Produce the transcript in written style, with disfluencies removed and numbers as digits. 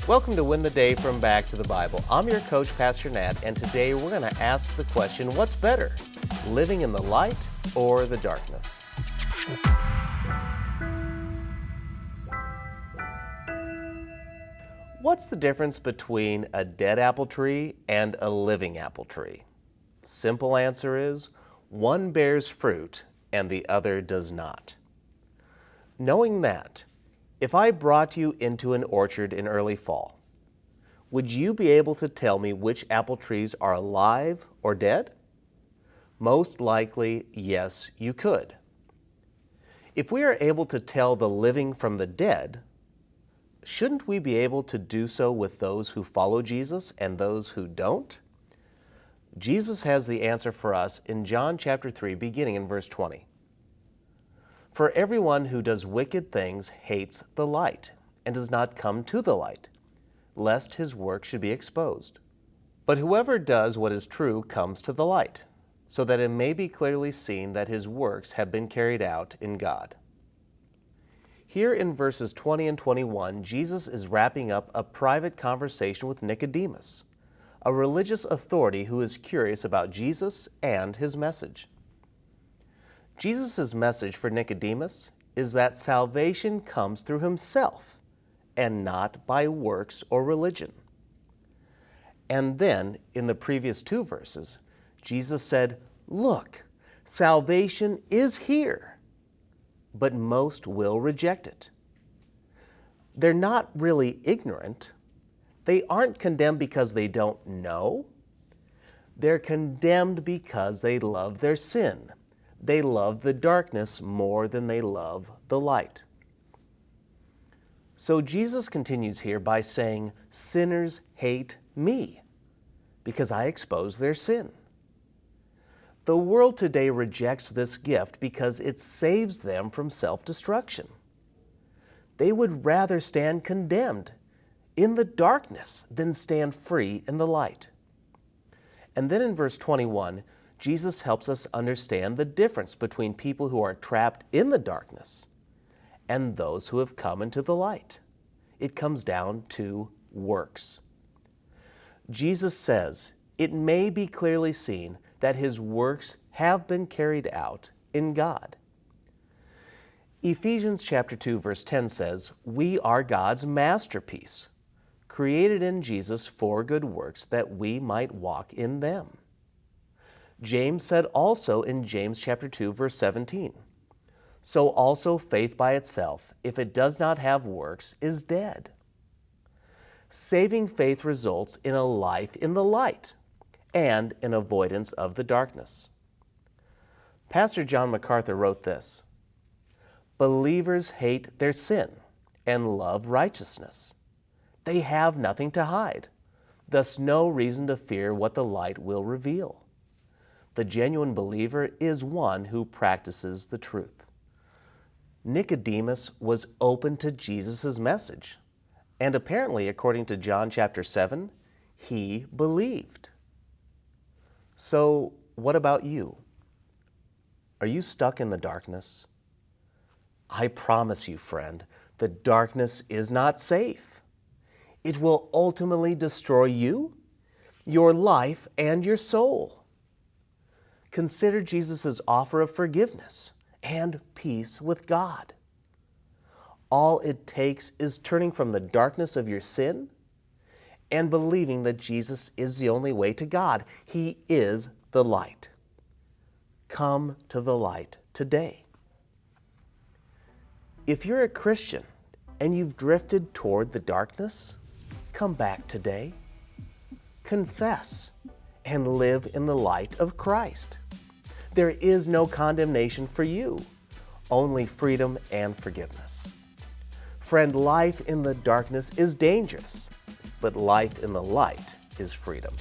Welcome to Win the Day from Back to the Bible. I'm your coach, Pastor Nat, and today we're going to ask the question, what's better, living in the light or the darkness? What's the difference between a dead apple tree and a living apple tree? Simple answer is, one bears fruit and the other does not. Knowing that, if I brought you into an orchard in early fall, would you be able to tell me which apple trees are alive or dead? Most likely, yes, you could. If we are able to tell the living from the dead, shouldn't we be able to do so with those who follow Jesus and those who don't? Jesus has the answer for us in John chapter 3, beginning in verse 20. For everyone who does wicked things hates the light, and does not come to the light, lest his work should be exposed. But whoever does what is true comes to the light, so that it may be clearly seen that his works have been carried out in God. Here in verses 20 and 21, Jesus is wrapping up a private conversation with Nicodemus, a religious authority who is curious about Jesus and his message. Jesus' message for Nicodemus is that salvation comes through himself and not by works or religion. And then, in the previous two verses, Jesus said, "Look, salvation is here, but most will reject it." They're not really ignorant. They aren't condemned because they don't know. They're condemned because they love their sin. They love the darkness more than they love the light. So Jesus continues here by saying, sinners hate me because I expose their sin. The world today rejects this gift because it saves them from self-destruction. They would rather stand condemned in the darkness than stand free in the light. And then in verse 21, Jesus helps us understand the difference between people who are trapped in the darkness and those who have come into the light. It comes down to works. Jesus says, it may be clearly seen that his works have been carried out in God. Ephesians chapter 2, verse 10 says, we are God's masterpiece, created in Jesus for good works that we might walk in them. James said also in James chapter 2, verse 17, so also faith by itself, if it does not have works, is dead. Saving faith results in a life in the light and an avoidance of the darkness. Pastor John MacArthur wrote this, believers hate their sin and love righteousness. They have nothing to hide, thus no reason to fear what the light will reveal. The genuine believer is one who practices the truth. Nicodemus was open to Jesus' message, and apparently, according to John chapter 7, he believed. So, what about you? Are you stuck in the darkness? I promise you, friend, the darkness is not safe. It will ultimately destroy you, your life, and your soul. Consider Jesus' offer of forgiveness and peace with God. All it takes is turning from the darkness of your sin and believing that Jesus is the only way to God. He is the light. Come to the light today. If you're a Christian and you've drifted toward the darkness, come back today. Confess and live in the light of Christ. There is no condemnation for you, only freedom and forgiveness. Friend, life in the darkness is dangerous, but life in the light is freedom.